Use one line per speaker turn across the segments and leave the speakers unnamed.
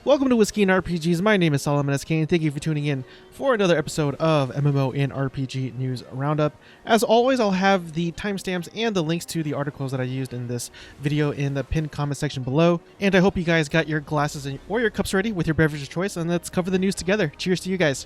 Welcome to Whiskey and RPGs. My name is Solomon S. Kane. Thank you for tuning in for another episode of MMO and RPG News Roundup. As always, I'll have the timestamps and the links to the articles that I used in this video in the pinned comment section below. And I hope you guys got your glasses or your cups ready with your beverage of choice, and let's cover the news together. Cheers to you guys.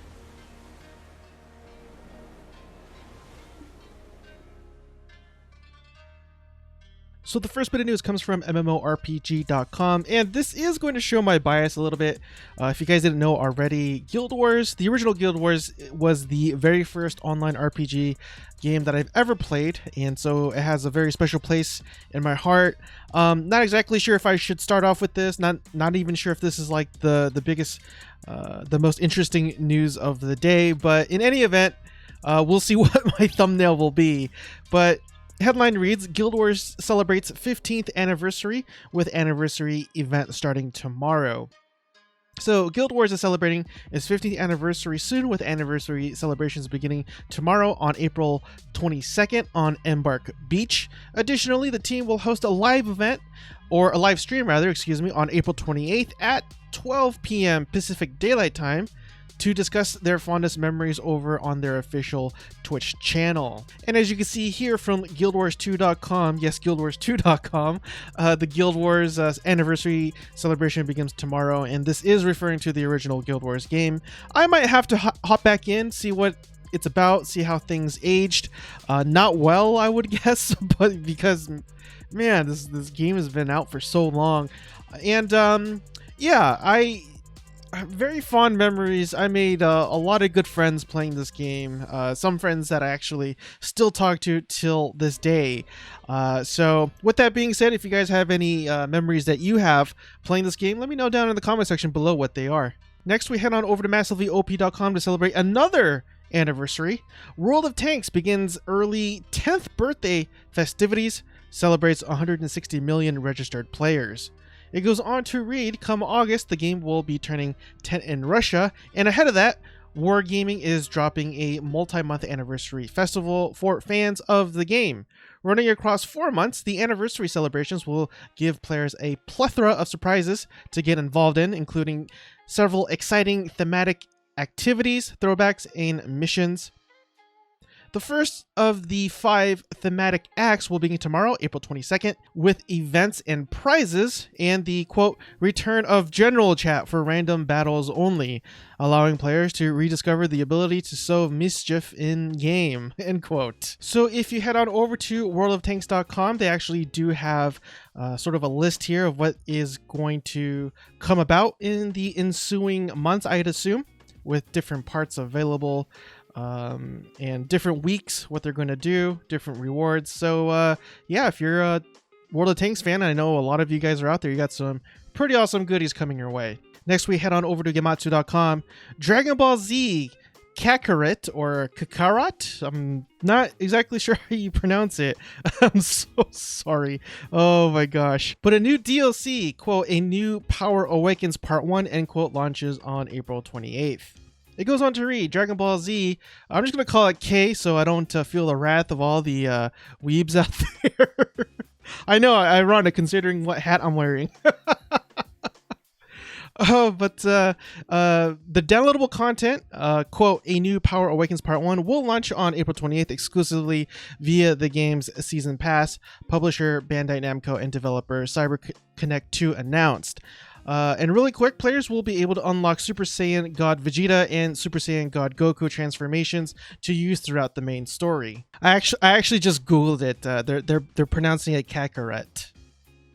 So the first bit of news comes from MMORPG.com, and this is going to show my bias a little bit. If you guys didn't know already, Guild Wars, the original Guild Wars, was the very first online RPG game that I've ever played, and so it has a very special place in my heart. Not exactly sure if I should start off with this, not even sure if this is like the biggest, the most interesting news of the day, but in any event, we'll see what my thumbnail will be. But headline reads, Guild Wars celebrates 15th anniversary with anniversary event starting tomorrow. So Guild Wars is celebrating its 15th anniversary soon, with anniversary celebrations beginning tomorrow on April 22nd on Embark Beach. Additionally, the team will host a live event, or a live stream rather, on April 28th at 12 p.m. Pacific Daylight Time, to discuss their fondest memories over on their official Twitch channel. And as you can see here from guildwars2.com, yes, guildwars2.com, the Guild Wars anniversary celebration begins tomorrow, and this is referring to the original Guild Wars game. I might have to hop back in, see what it's about, see how things aged. Not well, I would guess, but because, man, this game has been out for so long. And yeah, very fond memories. I made a lot of good friends playing this game. Some friends that I actually still talk to till this day. So with that being said, if you guys have any memories that you have playing this game, let me know down in the comment section below what they are. Next, we head on over to massivelyop.com to celebrate another anniversary. World of Tanks begins early 10th birthday festivities, celebrates 160 million registered players. It goes on to read, come August, the game will be turning 10 in Russia, and ahead of that, Wargaming is dropping a multi-month anniversary festival for fans of the game. Running across 4 months, the anniversary celebrations will give players a plethora of surprises to get involved in, including several exciting thematic activities, throwbacks, and missions. The first of the 5 thematic acts will begin tomorrow, April 22nd, with events and prizes, and the, quote, return of general chat for random battles only, allowing players to rediscover the ability to sow mischief in game, end quote. So if you head on over to worldoftanks.com, they actually do have sort of a list here of what is going to come about in the ensuing months, I'd assume, with different parts available. And different weeks, what they're going to do, different rewards. So yeah, if you're a World of Tanks fan, I know a lot of you guys are out there, you got some pretty awesome goodies coming your way. Next, we head on over to Gematsu.com. Dragon Ball Z Kakarot, or Kakarot, I'm not exactly sure how you pronounce it. I'm so sorry. Oh my gosh. But a new DLC, quote, a new Power Awakens Part 1, end quote, launches on April 28th. It goes on to read, Dragon Ball Z, I'm just going to call it K so I don't feel the wrath of all the weebs out there. I know, ironic considering what hat I'm wearing. But the downloadable content, quote, a new Power Awakens Part 1 will launch on April 28th exclusively via the game's Season Pass, publisher Bandai Namco and developer CyberConnect 2 announced. And really quick, players will be able to unlock Super Saiyan God Vegeta and Super Saiyan God Goku transformations to use throughout the main story. I actually just Googled it. They're pronouncing it Kakarot.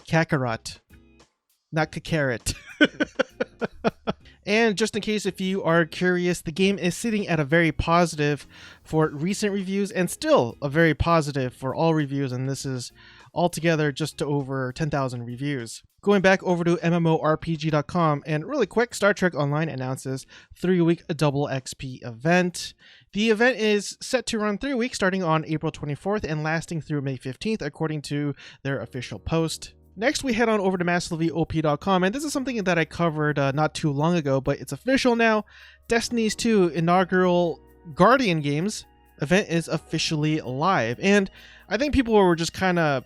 Kakarot. Not Kakarot. And just in case if you are curious, the game is sitting at a very positive for recent reviews and still a very positive for all reviews, and this is altogether just over 10,000 reviews. Going back over to MMORPG.com, and really quick, Star Trek Online announces 3-week double XP event. The event is set to run 3 weeks starting on April 24th and lasting through May 15th, according to their official post. Next, we head on over to massivelyop.com, and this is something that I covered not too long ago, but it's official now. Destiny's 2 inaugural Guardian Games event is officially live, and I think people were just kind of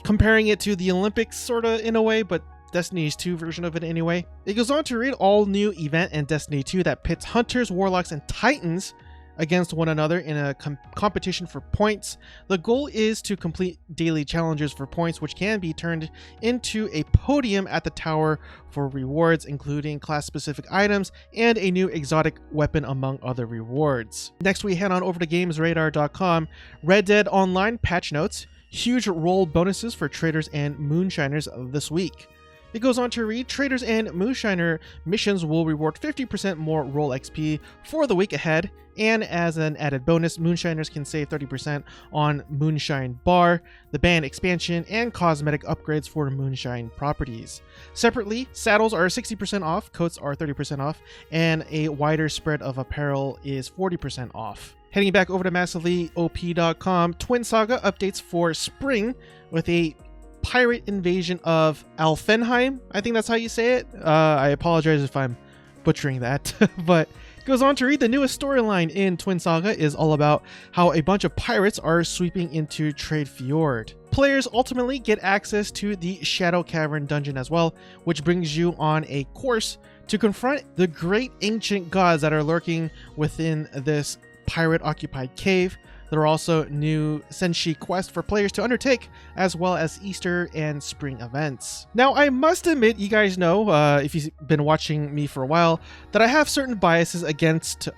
comparing it to the Olympics sort of in a way, but Destiny's 2 version of it anyway. It goes on to read all new event in Destiny 2 that pits hunters, warlocks, and titans against one another in a competition for points. The goal is to complete daily challenges for points, which can be turned into a podium at the tower for rewards, including class-specific items and a new exotic weapon, among other rewards. Next, we head on over to GamesRadar.com. Red Dead Online patch notes. Huge role bonuses for traders and moonshiners this week. It goes on to read, traders and moonshiner missions will reward 50% more role XP for the week ahead, and as an added bonus, moonshiners can save 30% on Moonshine Bar, the band expansion, and cosmetic upgrades for moonshine properties. Separately, saddles are 60% off, coats are 30% off, and a wider spread of apparel is 40% off. Heading back over to MassivelyOP.com, Twin Saga updates for spring with a pirate invasion of Alfenheim. I think that's how you say it. I apologize if I'm butchering that, but it goes on to read, the newest storyline in Twin Saga is all about how a bunch of pirates are sweeping into Trade Fjord. Players ultimately get access to the Shadow Cavern dungeon as well, which brings you on a course to confront the great ancient gods that are lurking within this pirate-occupied cave. There are also new Senshi quests for players to undertake, as well as Easter and spring events. Now, I must admit, you guys know, if you've been watching me for a while, that I have certain biases against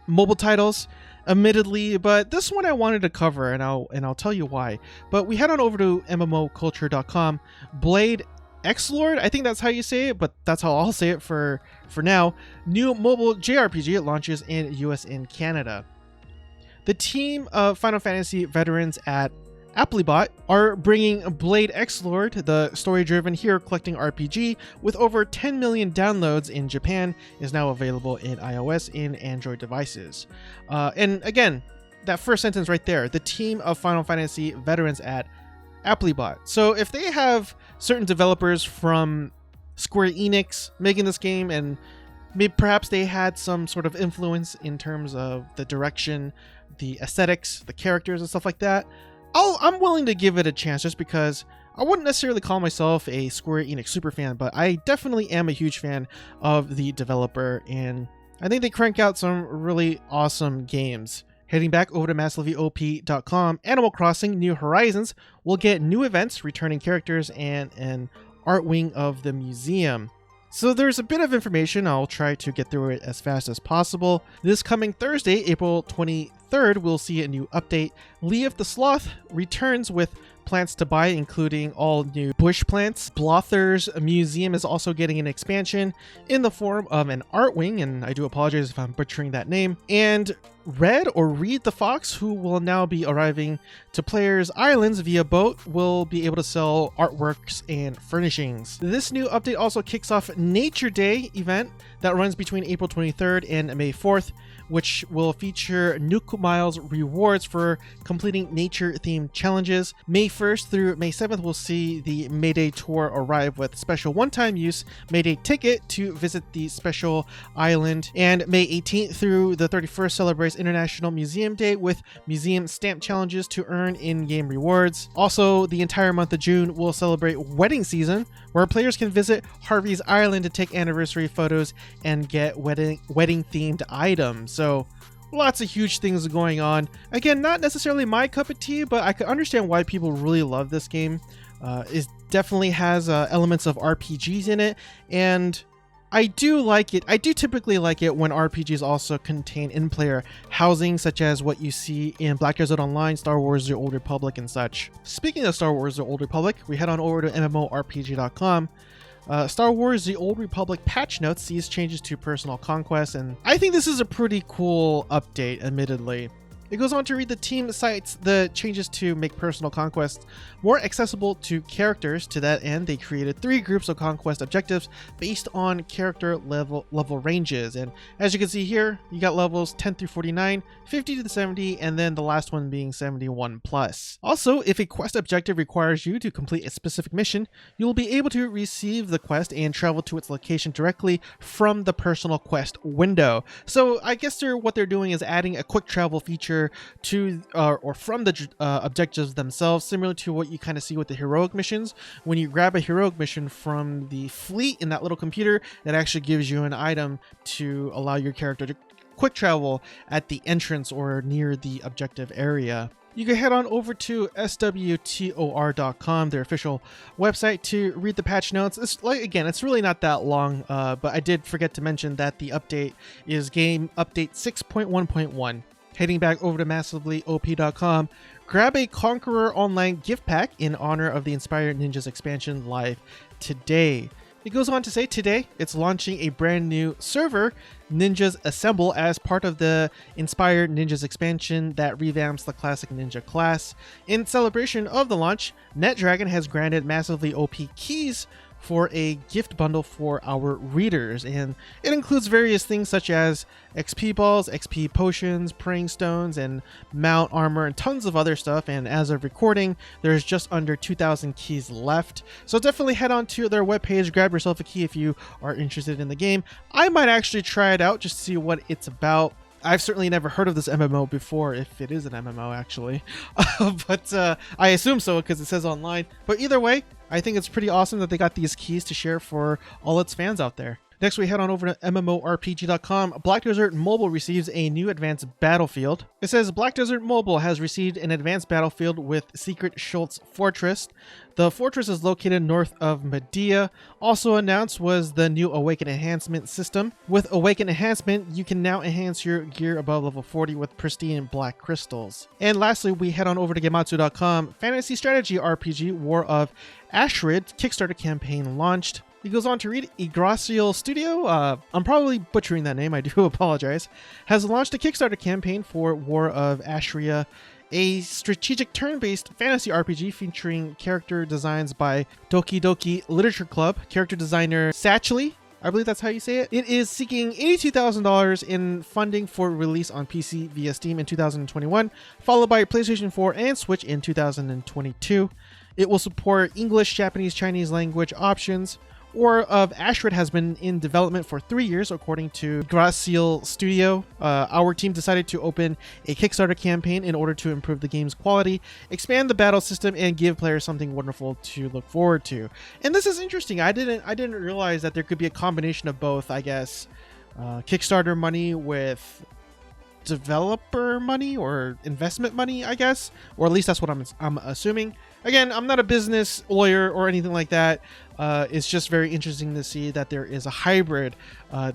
mobile titles, admittedly, but this one I wanted to cover, and I'll tell you why. But we head on over to MMOculture.com. Blade XLord, I think that's how you say it, but that's how I'll say it for now. New mobile JRPG launches in US and Canada. The team of Final Fantasy veterans at Applebot are bringing Blade XLord, the story-driven hero-collecting RPG with over 10 million downloads in Japan, is now available in iOS and Android devices. And again, that first sentence right there, the team of Final Fantasy veterans at Applebot. So if they have certain developers from Square Enix making this game, and maybe perhaps they had some sort of influence in terms of the direction, the aesthetics, the characters, and stuff like that, I'm willing to give it a chance, just because I wouldn't necessarily call myself a Square Enix super fan, but I definitely am a huge fan of the developer, and I think they crank out some really awesome games. Heading back over to MassivelyOP.com, Animal Crossing New Horizons will get new events, returning characters, and an art wing of the museum. So there's a bit of information. I'll try to get through it as fast as possible. This coming Thursday, April 23rd, we'll see a new update. Leaf the Sloth returns with plants to buy, including all new bush plants. Blother's museum is also getting an expansion in the form of an art wing, and I do apologize if I'm butchering that name. And Reed the Fox, who will now be arriving to players' islands via boat, will be able to sell artworks and furnishings. This new update also kicks off Nature Day event that runs between April 23rd and May 4th, which will feature Nuke Miles rewards for completing nature-themed challenges. May 1st through May 7th, we'll see the Mayday Tour arrive with special one-time use Mayday ticket to visit the special island. And May 18th through the 31st celebrates International Museum Day with museum stamp challenges to earn in-game rewards. Also, the entire month of June will celebrate wedding season, where players can visit Harvey's Island to take anniversary photos and get wedding-themed items. So lots of huge things going on. Again, not necessarily my cup of tea, but I can understand why people really love this game. It definitely has elements of RPGs in it, and I do like it. I do typically like it when RPGs also contain in-player housing, such as what you see in Black Desert Online, Star Wars The Old Republic, and such. Speaking of Star Wars The Old Republic, we head on over to MMORPG.com. Star Wars The Old Republic patch notes sees changes to personal conquest, and I think this is a pretty cool update, admittedly. It goes on to read, the team cites the changes to make personal conquest more accessible to characters. To that end, they created 3 groups of conquest objectives based on character level ranges. And as you can see here, you got levels 10 through 49, 50 to 70, and then the last one being 71 plus. Also, if a quest objective requires you to complete a specific mission, you will be able to receive the quest and travel to its location directly from the personal quest window. So I guess what they're doing is adding a quick travel feature character to or from the objectives themselves, similar to what you kind of see with the heroic missions. When you grab a heroic mission from the fleet in that little computer, that actually gives you an item to allow your character to quick travel at the entrance or near the objective area. You can head on over to swtor.com, their official website, to read the patch notes. It's really not that long, but I did forget to mention that the update is game update 6.1.1. Heading back over to massivelyop.com, grab a Conqueror Online gift pack in honor of the Inspired Ninjas expansion live today. It goes on to say today it's launching a brand new server, Ninjas Assemble, as part of the Inspired Ninjas expansion that revamps the classic ninja class. In celebration of the launch, NetDragon has granted Massively OP keys for a gift bundle for our readers, and it includes various things such as XP balls, XP potions, praying stones, and mount armor, and tons of other stuff. And as of recording, there's just under 2,000 keys left, so definitely head on to their webpage, grab yourself a key if you are interested in the game. I might actually try it out just to see what it's about. I've certainly never heard of this MMO before, if it is an MMO actually, but I assume so because it says online. But either way, I think it's pretty awesome that they got these keys to share for all its fans out there. Next, we head on over to MMORPG.com. Black Desert Mobile receives a new advanced battlefield. It says Black Desert Mobile has received an advanced battlefield with Secret Schultz Fortress. The fortress is located north of Medea. Also announced was the new Awaken Enhancement system. With Awaken Enhancement, you can now enhance your gear above level 40 with pristine black crystals. And lastly, we head on over to Gematsu.com. Fantasy Strategy RPG War of Ashrid Kickstarter campaign launched. He goes on to read, Yggdrasil Studio, I'm probably butchering that name, I do apologize, has launched a Kickstarter campaign for War of Ashria, a strategic turn-based fantasy RPG featuring character designs by Doki Doki Literature Club, character designer Satchley, I believe that's how you say it. It is seeking $82,000 in funding for release on PC via Steam in 2021, followed by PlayStation 4 and Switch in 2022. It will support English, Japanese, Chinese language options. War of Ashrid has been in development for 3 years, according to Yggdrasil Studio. Our team decided to open a Kickstarter campaign in order to improve the game's quality, expand the battle system, and give players something wonderful to look forward to. And this is interesting. I didn't realize that there could be a combination of both, I guess, Kickstarter money with developer money or investment money, I guess, or at least that's what I'm assuming. Again, I'm not a business lawyer or anything like that. It's just very interesting to see that there is a hybrid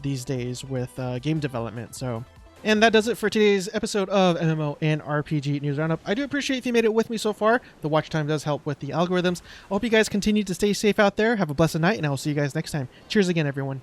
these days with game development. So, and that does it for today's episode of MMO and RPG News Roundup. I do appreciate if you made it with me so far. The watch time does help with the algorithms. I hope you guys continue to stay safe out there. Have a blessed night, and I will see you guys next time. Cheers again, everyone.